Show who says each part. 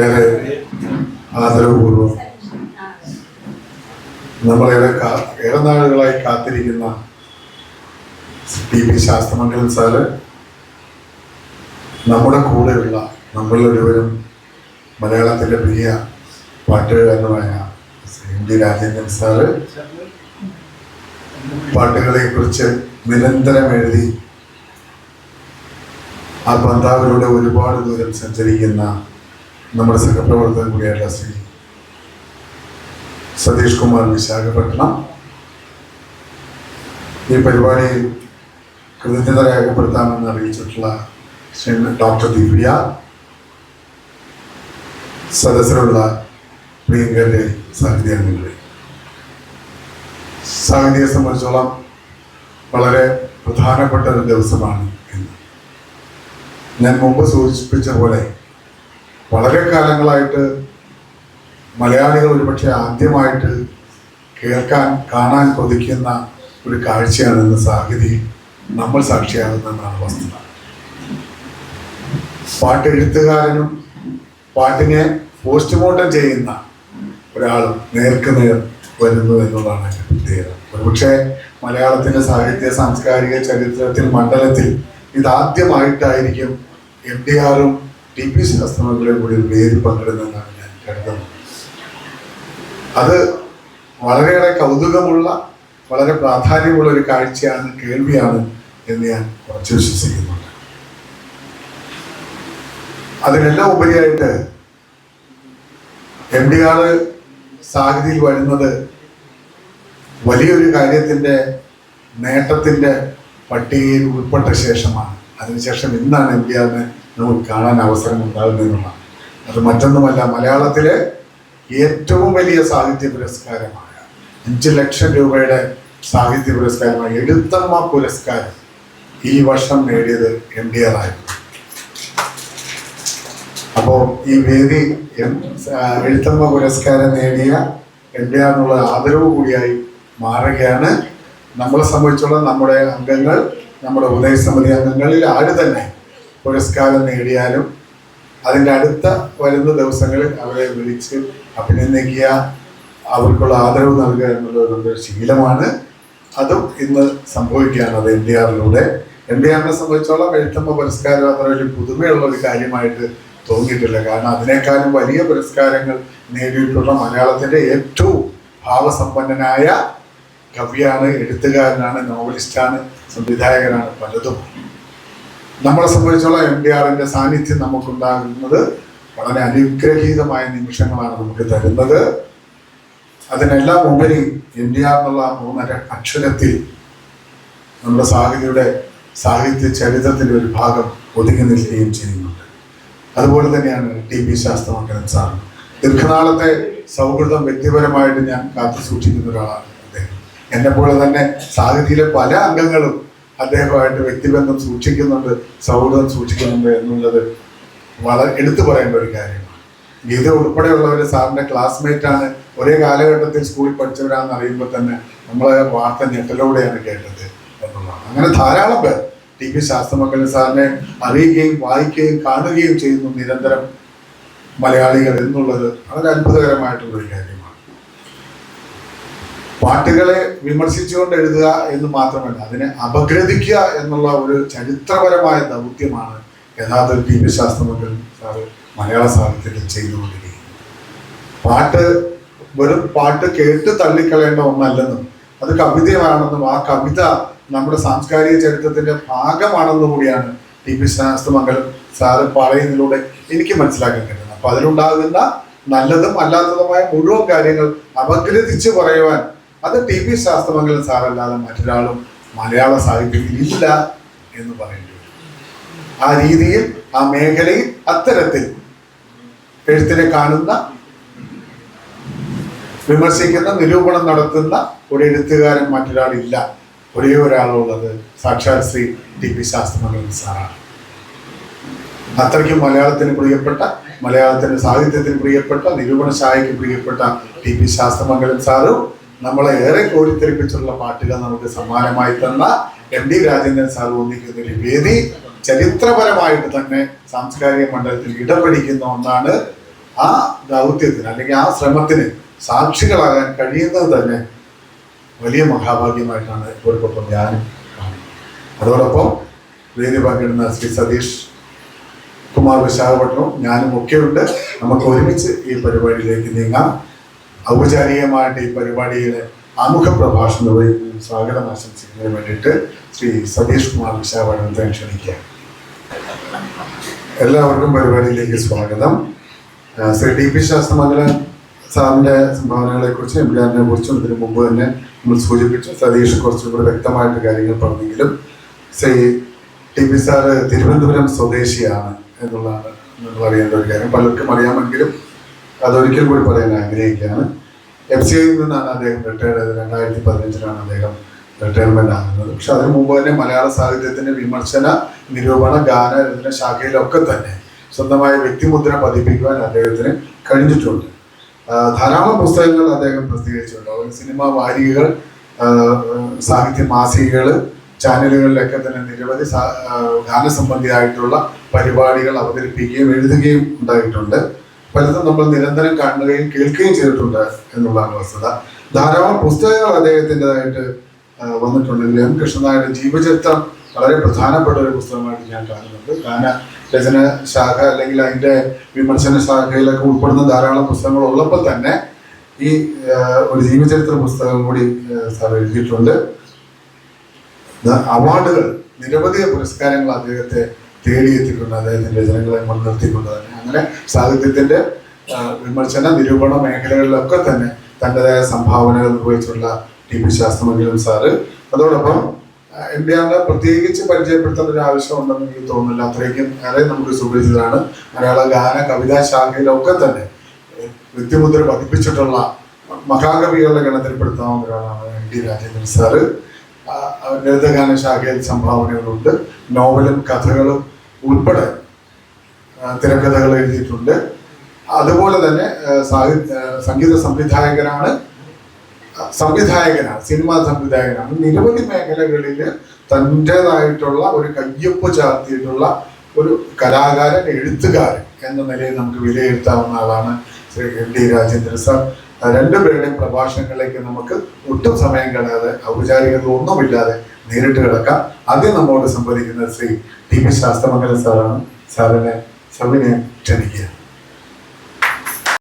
Speaker 1: ഏറെ ആദരവപൂർവ്വം നമ്മളേറെ നാളുകളായി കാത്തിരിക്കുന്ന ടി.പി. ശാസ്ത്രമംഗലം സാറ്, നമ്മുടെ കൂടെയുള്ള നമ്മളിലൊരുവരും മലയാളത്തിൻ്റെ പ്രിയ പാട്ടുകാരനുമായ എം.ഡി. രാജേന്ദ്രൻ സാറ് പാട്ടുകളെ കുറിച്ച് നിരന്തരം എഴുതി ആ പന്താവിലൂടെ ഒരുപാട് ദൂരം സഞ്ചരിക്കുന്ന നമ്മുടെ സഹപ്രവർത്തകൻ കൂടിയായിട്ടുള്ള ശ്രീ സതീഷ് കുമാർ വിശാഖപട്ടണം ഈ പരിപാടിയിൽ കൃതജ്ഞത രേഖപ്പെടുത്താമെന്ന് അറിയിച്ചിട്ടുള്ള ശ്രീ ഡോക്ടർ ദിവ്യ, സദസ്സിലുള്ള പ്രിയങ്കരുടെ സാഹിത്യങ്ങളെ സാഹിത്യത്തെ സംബന്ധിച്ചോളം വളരെ പ്രധാനപ്പെട്ട ഒരു ദിവസമാണ് ഇന്ന്. ഞാൻ മുമ്പ് സൂചിപ്പിച്ച പോലെ വളരെ കാലങ്ങളായിട്ട് മലയാളികൾ ഒരുപക്ഷെ ആദ്യമായിട്ട് കേൾക്കാൻ കാണാൻ കൊതിക്കുന്ന ഒരു കാഴ്ചയാണ് ഇന്ന് സാഹിതി നമ്മൾ സാക്ഷിയാകുന്നതെന്നാണ് വസ്തുത. പാട്ടെഴുത്തുകാരനും പാട്ടിനെ പോസ്റ്റ്മോർട്ടം ചെയ്യുന്ന ഒരാളും നേർക്കുനേർ വരുന്നു എന്നുള്ളതാണ് എൻ്റെ പ്രത്യേകത. ഒരുപക്ഷെ മലയാളത്തിൻ്റെ സാഹിത്യ സാംസ്കാരിക ചരിത്രത്തിൽ മണ്ഡലത്തിൽ ഇതാദ്യമായിട്ടായിരിക്കും എം.ടി.ആറും ടി.പി. ശാസ്ത്രമംഗലവും കൂടി ഒരു വേദി പങ്കിടുന്നതെന്നാണ് ഞാൻ കരുതുന്നത്. അത് വളരെയേറെ കൗതുകമുള്ള, വളരെ പ്രാധാന്യമുള്ള ഒരു കാഴ്ചയാണ്, കേൾവിയാണ് എന്ന് ഞാൻ കുറച്ച് വിശ്വസിക്കുന്നുണ്ട്. അതിനെല്ലാം ഉപരിയായിട്ട് എം.ടി.ആർ സാഹിതിയിൽ വരുന്നത് വലിയൊരു കാര്യത്തിൻ്റെ നേട്ടത്തിൻ്റെ പട്ടികയിൽ ഉൾപ്പെട്ട ശേഷമാണ്. അതിനുശേഷം ഇന്നാണ് എം.ടി.ആറിനെ നമുക്ക് കാണാൻ അവസരം ഉണ്ടാകുന്നതെന്നുള്ളതാണ്. അത് മറ്റൊന്നുമല്ല, മലയാളത്തിലെ ഏറ്റവും വലിയ സാഹിത്യ പുരസ്കാരമായ 5 ലക്ഷം രൂപയുടെ സാഹിത്യ പുരസ്കാരമായ എഴുത്തമ്മ പുരസ്കാരം ഈ വർഷം നേടിയത് എം.ടി.ആർ ആയിരുന്നു. അപ്പോൾ ഈ വേദി എഴുത്തമ്മ പുരസ്കാരം നേടിയ എം.ടി.ആറിനുള്ള ആദരവ് കൂടിയായി മാറുകയാണ്. നമ്മളെ സംബന്ധിച്ചോളം നമ്മുടെ അംഗങ്ങൾ, നമ്മുടെ ഉദയസമിതി അംഗങ്ങളിൽ ആര് തന്നെ പുരസ്കാരം നേടിയാലും അതിൻ്റെ അടുത്ത വരുന്ന ദിവസങ്ങളിൽ അവരെ വിളിച്ച് അഭിനന്ദിക്കുക, അവർക്കുള്ള ആദരവ് നൽകുക എന്നുള്ളത് ശീലമാണ്. അതും ഇന്ന് സംഭവിക്കുകയാണ്. അത് എം.ടി.ആറിലൂടെ. എം.ടി.ആറിനെ സംബന്ധിച്ചോളം എഴുത്തമ്മ പുരസ്കാരം അത്ര വലിയ പുതുമയുള്ള ഒരു കാര്യമായിട്ട് തോന്നിയിട്ടില്ല. കാരണം അതിനേക്കാളും വലിയ പുരസ്കാരങ്ങൾ നേടിയിട്ടുള്ള മലയാളത്തിൻ്റെ ഏറ്റവും ഭാവസമ്പന്നനായ കവിയാണ്, എഴുത്തുകാരനാണ്, നോവലിസ്റ്റാണ്, സംവിധായകനാണ്, പലതും. നമ്മളെ സംബന്ധിച്ചോളം എം.ടി.ആറിൻ്റെ സാന്നിധ്യം നമുക്കുണ്ടാകുന്നത് വളരെ അനുഗ്രഹീതമായ നിമിഷങ്ങളാണ് നമുക്ക് തരുന്നത്. അതിനെല്ലാം ഉപരി എം.ടി.ആർ എന്നുള്ള 3 അക്ഷരത്തിൽ നമ്മുടെ സാഹിത്യ ചരിത്രത്തിൻ്റെ ഒരു ഭാഗം ഒതുങ്ങി നിൽക്കുകയും ചെയ്യുന്നുണ്ട്. അതുപോലെ തന്നെയാണ് ടി.പി. ശാസ്ത്രമംഗലം സാർ. ദീർഘനാളത്തെ സൗഹൃദം വ്യക്തിപരമായിട്ട് ഞാൻ കാത്തു സൂക്ഷിക്കുന്ന ഒരാളാണ് അദ്ദേഹം. എന്നെപ്പോലെ തന്നെ സാഹിത്യയിലെ പല അംഗങ്ങളും അദ്ദേഹമായിട്ട് വ്യക്തിബന്ധം സൂക്ഷിക്കുന്നുണ്ട്, സൗഹൃദം സൂക്ഷിക്കുന്നുണ്ട് എന്നുള്ളത് വളരെ എടുത്തു പറയേണ്ട ഒരു കാര്യമാണ്. ഗീത ഉൾപ്പെടെയുള്ളവർ സാറിൻ്റെ ക്ലാസ്മേറ്റാണ്, ഒരേ കാലഘട്ടത്തിൽ സ്കൂളിൽ പഠിച്ചവരാണെന്ന് അറിയുമ്പോൾ തന്നെ നമ്മളെ വാർത്ത ഞെട്ടലോടെയാണ് കേട്ടത് എന്നുള്ളതാണ്. അങ്ങനെ ധാരാളം പേർ ടി.പി. ശാസ്ത്രമംഗലം സാറിനെ അറിയുകയും വായിക്കുകയും കാണുകയും ചെയ്യുന്നു നിരന്തരം മലയാളികൾ എന്നുള്ളത് വളരെ അത്ഭുതകരമായിട്ടുള്ളൊരു കാര്യമാണ്. പാട്ടുകളെ വിമർശിച്ചുകൊണ്ട് എഴുതുക എന്ന് മാത്രമല്ല, അതിനെ അപഗ്രഥിക്കുക എന്നുള്ള ഒരു ചരിത്രപരമായ ദൗത്യമാണ് യഥാർത്ഥ ടി.പി. ശാസ്ത്രമംഗലം സാറ് മലയാള സാഹിത്യത്തിൽ ചെയ്തുകൊണ്ടിരിക്കുന്നത്. വെറും പാട്ട് കേട്ട് തള്ളിക്കളയേണ്ട ഒന്നല്ലെന്നും അത് കവിതയാണെന്നും ആ കവിത നമ്മുടെ സാംസ്കാരിക ചരിത്രത്തിന്റെ ഭാഗമാണെന്നും കൂടിയാണ് ടി.പി. ശാസ്ത്രമംഗലം സാറ് പറയുന്നതിലൂടെ എനിക്ക് മനസ്സിലാക്കാൻ കഴിയുന്നത്. അപ്പൊ അതിലുണ്ടാകുന്ന നല്ലതും അല്ലാത്തതുമായ മുഴുവൻ കാര്യങ്ങൾ അപഗ്രഥിച്ച് പറയുവാൻ അത് ടി.പി. ശാസ്ത്രമംഗലം സാറല്ലാതെ മറ്റൊരാളും മലയാള സാഹിത്യത്തിൽ ഇല്ല എന്ന് പറയേണ്ടി വരും. ആ രീതിയിൽ, ആ മേഖലയിൽ അത്തരത്തിൽ എഴുത്തിനെ കാണുന്ന, വിമർശിക്കുന്ന, നിരൂപണം നടത്തുന്ന ഒരു എഴുത്തുകാരൻ മറ്റൊരാളില്ല. ഒരേ ഒരാളുള്ളത് സാക്ഷാൽ ശ്രീ ടി.പി. ശാസ്ത്രമംഗലം സാറാണ്. അത്രയ്ക്കും മലയാളത്തിന് പ്രിയപ്പെട്ട, മലയാളത്തിൻ്റെ സാഹിത്യത്തിന് പ്രിയപ്പെട്ട, നിരൂപണ ശാഖയ്ക്ക് പ്രിയപ്പെട്ട ടി.പി. ശാസ്ത്രമംഗലം സാറും നമ്മളെ ഏറെ കോരിത്തെരിപ്പിച്ചുള്ള പാട്ടുകൾ നമുക്ക് സമ്മാനമായി തന്ന എം.ഡി. രാജേന്ദ്രൻ സാർ ഒന്നിക്കുന്ന ഒരു വേദി ചരിത്രപരമായിട്ട് തന്നെ സാംസ്കാരിക മണ്ഡലത്തിൽ ഇടം പിടിക്കുന്ന ഒന്നാണ്. ആ ദൗത്യത്തിന് അല്ലെങ്കിൽ ആ ശ്രമത്തിന് സാക്ഷികളാകാൻ കഴിയുന്നത് തന്നെ വലിയ മഹാഭാഗ്യമായിട്ടാണ് ഇവർക്കൊപ്പം ഞാനും കാണുന്നത്. അതോടൊപ്പം വേദി പങ്കിടുന്ന ശ്രീ സതീഷ് കുമാർ വിശാഖപട്ടണവും ഞാനും ഒക്കെയുണ്ട്. നമുക്ക് ഒരുമിച്ച് ഈ പരിപാടിയിലേക്ക് നീങ്ങാം. ഔപചാരികമായിട്ട് ഈ പരിപാടിയിലെ ആമുഖ പ്രഭാഷണം വഴി സ്വാഗതം ആശംസിക്കുന്നതിന് വേണ്ടിയിട്ട് ശ്രീ സതീഷ് കുമാർ വിശാഖപട്ടണത്തെ ക്ഷണിക്കുക. എല്ലാവർക്കും പരിപാടിയിലേക്ക് സ്വാഗതം. ശ്രീ ടി.പി. ശാസ്ത്രമംഗലം സാറിൻ്റെ സംഭാവനകളെ കുറിച്ചും എംപിആറിനെ കുറിച്ചും ഇതിനു മുമ്പ് തന്നെ നമ്മൾ സൂചിപ്പിച്ചു. സതീഷ് കുറച്ചും കൂടി വ്യക്തമായിട്ട് കാര്യങ്ങൾ പറഞ്ഞെങ്കിലും ശ്രീ ടി.പി. സാറ് തിരുവനന്തപുരം സ്വദേശിയാണ് എന്നുള്ളതാണ് നമ്മൾ അറിയേണ്ട ഒരു കാര്യം. പലർക്കും അറിയാമെങ്കിലും അതൊരിക്കൽ കൂടി പറയാൻ ആഗ്രഹിക്കുകയാണ്. FCI നിന്നാണ് അദ്ദേഹം റിട്ടയർഡ് ചെയ്തത്. 2015 അദ്ദേഹം റിട്ടയർമെന്റ് ആകുന്നത്. പക്ഷെ അതിനു മുമ്പ് തന്നെ മലയാള സാഹിത്യത്തിന്റെ വിമർശന, നിരൂപണ, ഗാന, രചന ശാഖയിലൊക്കെ തന്നെ സ്വന്തമായ വ്യക്തിമുദ്ര പതിപ്പിക്കുവാൻ അദ്ദേഹത്തിന് കഴിഞ്ഞിട്ടുണ്ട്. ധാരാളം പുസ്തകങ്ങൾ അദ്ദേഹം പ്രസിദ്ധീകരിച്ചിട്ടുണ്ട്. സിനിമാ വാരികകൾ, സാഹിത്യ മാസികകൾ, ചാനലുകളിലൊക്കെ തന്നെ നിരവധി ഗാനസംബന്ധിയായിട്ടുള്ള പരിപാടികൾ അവതരിപ്പിക്കുകയും എഴുതുകയും ഉണ്ടായിട്ടുണ്ട്. പലതും നമ്മൾ നിരന്തരം കാണുകയും കേൾക്കുകയും ചെയ്തിട്ടുണ്ട് എന്നുള്ളതാണ് വസ്തുത. ധാരാളം പുസ്തകങ്ങൾ അദ്ദേഹത്തിൻ്റെതായിട്ട് വന്നിട്ടുണ്ടെങ്കിൽ എം കൃഷ്ണനായരുടെ ജീവചരിത്രം വളരെ പ്രധാനപ്പെട്ട ഒരു പുസ്തകമായിട്ട് ഞാൻ കാണുന്നുണ്ട്. ഗാന രചന ശാഖ അല്ലെങ്കിൽ അതിൻ്റെ വിമർശന ശാഖയിലൊക്കെ ഉൾപ്പെടുന്ന ധാരാളം പുസ്തകങ്ങൾ ഉള്ളപ്പോൾ തന്നെ ഈ ഒരു ജീവചരിത്ര പുസ്തകം കൂടി സാർ എഴുതിയിട്ടുണ്ട്. അവാർഡുകൾ, നിരവധി പുരസ്കാരങ്ങൾ അദ്ദേഹത്തെ തേടിയെത്തിയിട്ടുണ്ട്. അദ്ദേഹത്തിൻ്റെ രചനകളെ മുൻനിർത്തിക്കൊണ്ട് തന്നെ അങ്ങനെ സാഹിത്യത്തിൻ്റെ വിമർശന, നിരൂപണ മേഖലകളിലൊക്കെ തന്നെ തൻ്റെതായ സംഭാവനകൾ നിർവഹിച്ചിട്ടുള്ള ടി.പി. ശാസ്ത്രമംഗലം സാറ്. അതോടൊപ്പം എംപിആറിനെ പ്രത്യേകിച്ച് പരിചയപ്പെടുത്തേണ്ട ഒരു ആവശ്യമുണ്ടെന്ന് എനിക്ക് തോന്നുന്നില്ല. അത്രയ്ക്കും ഏറെ നമുക്ക് സുപരിചിതരാണ്. മലയാള ഗാന, കവിതാ ശാഖയിലൊക്കെ തന്നെ വ്യക്തിമുദ്ര പതിപ്പിച്ചിട്ടുള്ള മഹാകവികളുടെ ഗണത്തിൽപ്പെടുത്താവുന്ന ഒരാളാണ് NT രാജേന്ദ്രൻ സാറ്. ലളിതഗാന ശാഖയിൽ സംഭാവനകളുണ്ട്. നോവലും കഥകളും ഉൾപ്പെടെ തിരക്കഥകൾ എഴുതിയിട്ടുണ്ട്. അതുപോലെ തന്നെ സംഗീത സംവിധായകനാണ്, സിനിമാ സംവിധായകനാണ്. നിരവധി മേഖലകളിൽ തൻ്റെതായിട്ടുള്ള ഒരു കയ്യൊപ്പ് ചാർത്തിയിട്ടുള്ള ഒരു കലാകാരൻ, എഴുത്തുകാരൻ എന്ന നിലയിൽ നമുക്ക് വിലയിരുത്താവുന്ന ആളാണ് ശ്രീ NT രാജേന്ദ്രൻ സാർ. രണ്ടുപേരുടെയും പ്രഭാഷണങ്ങളിലേക്ക് നമുക്ക് ഒട്ടും സമയം കളയാതെ, ഔപചാരികത ഒന്നുമില്ലാതെ നേരിട്ട് കിടക്കാം. ആദ്യം നമ്മോട് സംവദിക്കുന്നത് ശ്രീ ടി.പി. ശാസ്ത്രമംഗലം സാറാണ്. സാറിനെ ക്ഷണിക്കുക.